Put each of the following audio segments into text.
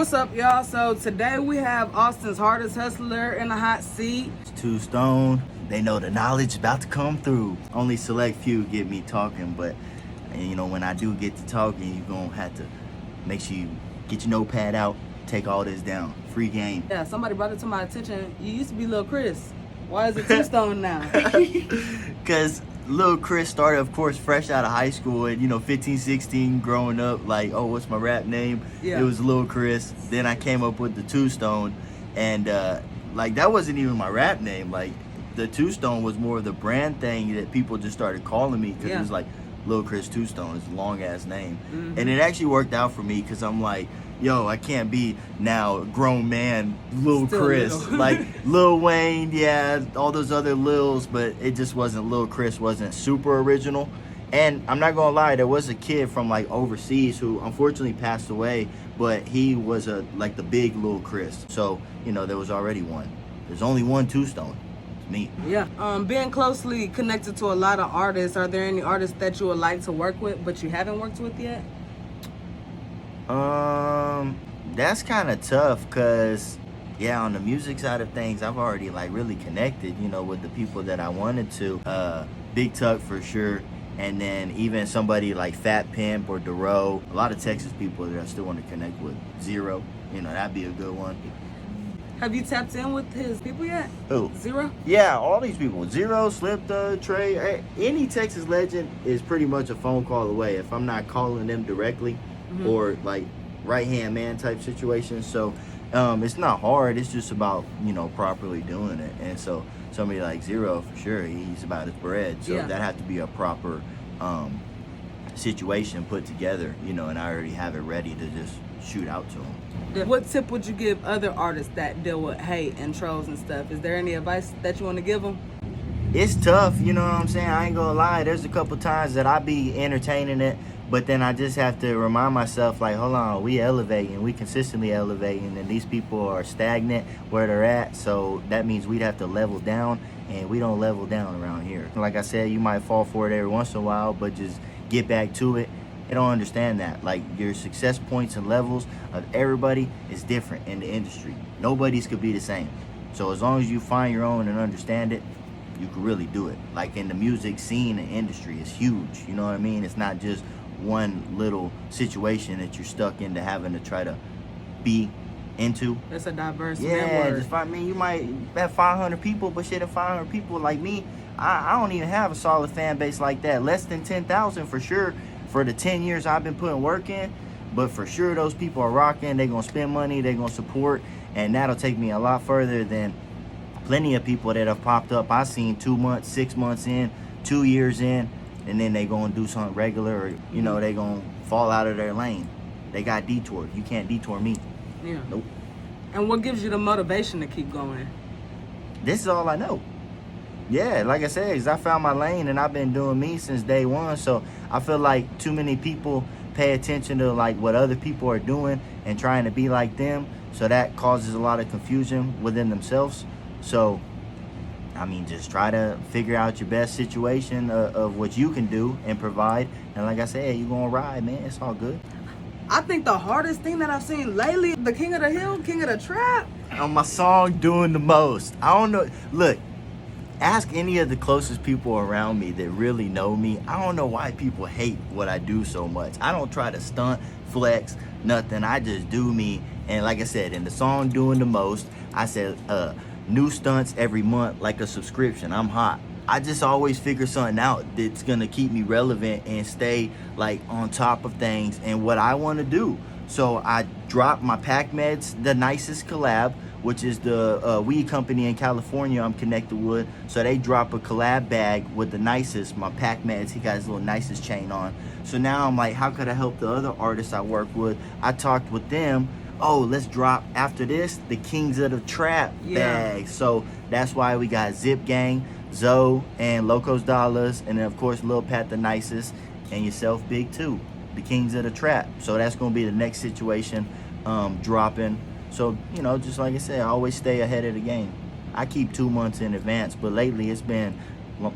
What's up, y'all? So today we have Austin's hardest hustler in the hot seat. It's 2 Stone. They know the knowledge about to come through. Only select few get me talking, but you know, when I do get to talking, you're gonna have to make sure you get your notepad out, take all this down. Free game. Yeah, somebody brought it to my attention. You used to be Lil Chris. Why is it 2 Stone now? Because Lil Chris started, of course, fresh out of high school and, 15, 16, growing up, like, oh, what's my rap name? Yeah. It was Lil Chris. Then I came up with the 2 Stone, and, that wasn't even my rap name. Like, the 2 Stone was more of the brand thing that people just started calling me because it was like, Lil Chris 2 Stone is a long-ass name. Mm-hmm. And it actually worked out for me because I'm like, yo, I can't be now a grown man Lil Still Chris. little. Like Lil Wayne, yeah, all those other Lils, but it just wasn't, Lil Chris wasn't super original. And I'm not gonna lie, there was a kid from like overseas who unfortunately passed away, but he was like the big Lil Chris. So, there was already one. There's only one 2 Stone. It's me. Yeah. Being closely connected to a lot of artists, are there any artists that you would like to work with but you haven't worked with yet? That's kind of tough because, yeah, on the music side of things, I've already like really connected, with the people that I wanted to. Big Tuck for sure, and then even somebody like Fat Pimp or Dero. A lot of Texas people that I still want to connect with. Zero, that'd be a good one. Have you tapped in with his people yet? Who? Zero? Yeah, all these people. Zero, Slip Thug, Trey. Any Texas legend is pretty much a phone call away if I'm not calling them directly. Mm-hmm. Or like right-hand man type situation. So it's not hard. It's just about, properly doing it. And so somebody like Zero, for sure, he's about his bread. So that had to be a proper situation put together, and I already have it ready to just shoot out to him. What tip would you give other artists that deal with hate and trolls and stuff? Is there any advice that you want to give them? It's tough, you know what I'm saying? I ain't gonna lie. There's a couple times that I be entertaining it, but then I just have to remind myself, like, hold on, we elevating, we consistently elevating, and these people are stagnant where they're at, so that means we'd have to level down, and we don't level down around here. Like I said, you might fall for it every once in a while, but just get back to it. They don't understand that. Like, your success points and levels of everybody is different in the industry. Nobody's could be the same. So as long as you find your own and understand it, you can really do it. Like in the music scene and industry, it's huge. You know what I mean? It's not just one little situation that you're stuck into having to try to be into. It's a diverse network. You might have 500 people, but shit, if 500 people like me, I don't even have a solid fan base like that. Less than 10,000 for sure for the 10 years I've been putting work in. But for sure, those people are rocking. They're going to spend money. They're going to support. And that'll take me a lot further than plenty of people that have popped up. I've seen 2 months, 6 months in, 2 years in, and then they go and do something regular, or they gonna fall out of their lane. They got detoured. You can't detour me. Yeah. Nope. And what gives you the motivation to keep going? This is all I know. Yeah, like I said, 'cause I found my lane and I've been doing me since day one. So I feel like too many people pay attention to like what other people are doing and trying to be like them. So that causes a lot of confusion within themselves. So just try to figure out your best situation of what you can do and provide. And like I said, you're going to ride, man. It's all good. I think the hardest thing that I've seen lately, the King of the Hill, King of the Trap. On my song, Doing the Most. I don't know. Look, ask any of the closest people around me that really know me. I don't know why people hate what I do so much. I don't try to stunt, flex, nothing. I just do me. And like I said, in the song, Doing the Most, I said, new stunts every month, like a subscription. I'm hot. I just always figure something out that's gonna keep me relevant and stay like on top of things and what I want to do. So I dropped my Pac Meds, the nicest collab, which is the weed company in California I'm connected with. So they drop a collab bag with the nicest, my Pac Meds. He got his little nicest chain on. So now I'm like, how could I help the other artists I work with? I talked with them. Oh, let's drop after this the Kings of the Trap bag. So that's why we got Zip Gang, Zoe, and Locos Dollars, and then of course Lil Pat the nicest, and yourself Big Two, the Kings of the Trap. So that's gonna be the next situation dropping. So just like I said, I always stay ahead of the game. I keep 2 months in advance, but lately it's been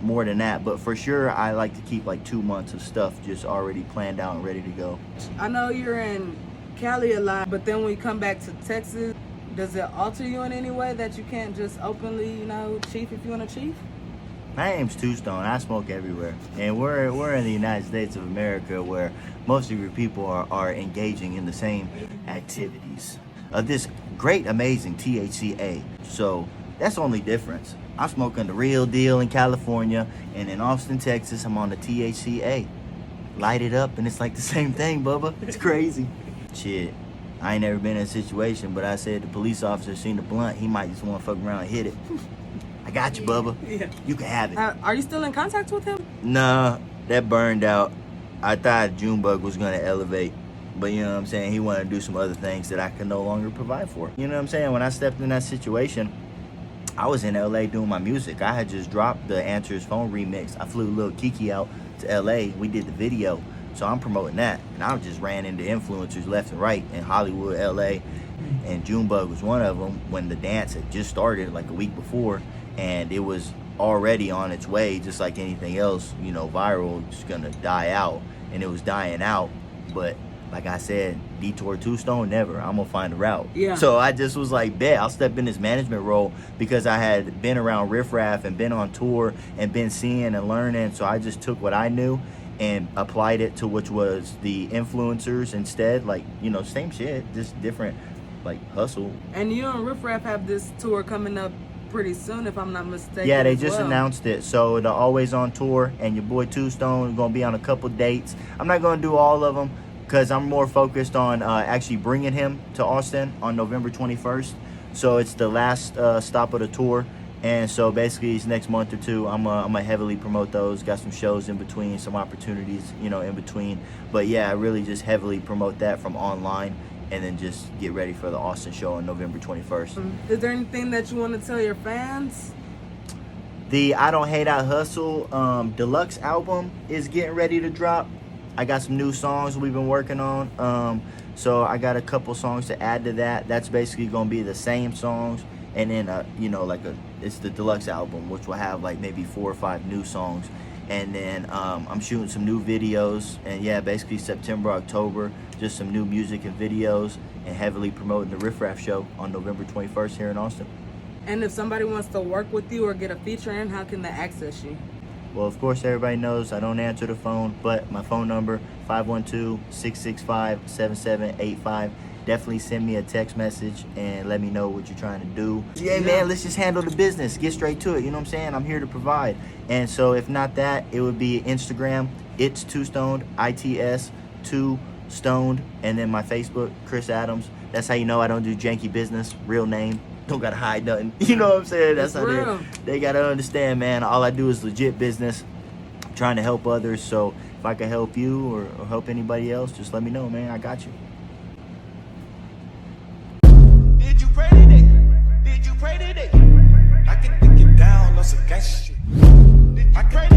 more than that. But for sure, I like to keep like 2 months of stuff just already planned out and ready to go. I know you're in Cali a lot, but then when you come back to Texas, does it alter you in any way that you can't just openly, chief if you want to chief? My name's Two Stone. I smoke everywhere, and we're in the United States of America, where most of your people are engaging in the same activities of this great, amazing THCA. So that's the only difference. I'm smoking the real deal in California, and in Austin, Texas, I'm on the THCA. Light it up, and it's like the same thing, Bubba. It's crazy. Shit, I ain't never been in a situation, but I said the police officer seen the blunt, he might just want to fuck around and hit it. I got you, Bubba. Yeah. You can have it. Are you still in contact with him? Nah, that burned out. I thought Junebug was gonna elevate, but you know what I'm saying? He wanted to do some other things that I could no longer provide for. You know what I'm saying? When I stepped in that situation, I was in LA doing my music. I had just dropped the Answer His Phone remix. I flew Lil Kiki out to LA. We did the video. So I'm promoting that. And I just ran into influencers left and right in Hollywood, LA. And Junebug was one of them when the dance had just started like a week before. And it was already on its way, just like anything else, viral, just gonna die out. And it was dying out. But like I said, Detour Two Stone, never. I'm gonna find a route. Yeah. So I just was like, bet, I'll step in this management role because I had been around Riff Raff and been on tour and been seeing and learning. So I just took what I knew and applied it to which was the influencers instead. Like, same shit, just different, like, hustle. And you and Riff Raff have this tour coming up pretty soon, if I'm not mistaken. Yeah, they as just well. announced it. So the Always On tour, and your boy Two Stone is gonna be on a couple dates. I'm not gonna do all of them because I'm more focused on actually bringing him to Austin on November 21st. So it's the last stop of the tour. And so basically these next month or two, I'm gonna heavily promote those. Got some shows in between, some opportunities, in between. But yeah, I really just heavily promote that from online, and then just get ready for the Austin show on November 21st. Is there anything that you want to tell your fans? The I Don't Hate I Hustle deluxe album is getting ready to drop. I got some new songs we've been working on. So I got a couple songs to add to that. That's basically gonna be the same songs. And then, it's the deluxe album, which will have like maybe 4 or 5 new songs. And then I'm shooting some new videos. And yeah, basically September, October, just some new music and videos, and heavily promoting the Riff Raff show on November 21st here in Austin. And if somebody wants to work with you or get a feature in, how can they access you? Well, of course, everybody knows I don't answer the phone, but my phone number, 512-665-7785. Definitely send me a text message and let me know what you're trying to do. Yeah, man, let's just handle the business. Get straight to it. You know what I'm saying? I'm here to provide. And so if not that, it would be Instagram. It's Two Stoned, ITS, Two Stoned. And then my Facebook, Chris Adams. That's how you know I don't do janky business. Real name. Don't gotta hide nothing. You know what I'm saying? That's how they gotta understand, man. All I do is legit business. I'm trying to help others. So if I can help you or help anybody else, just let me know, man. I got you. Did you pray today? Did you pray today? I can think it down on some gangsta shit. I pray today.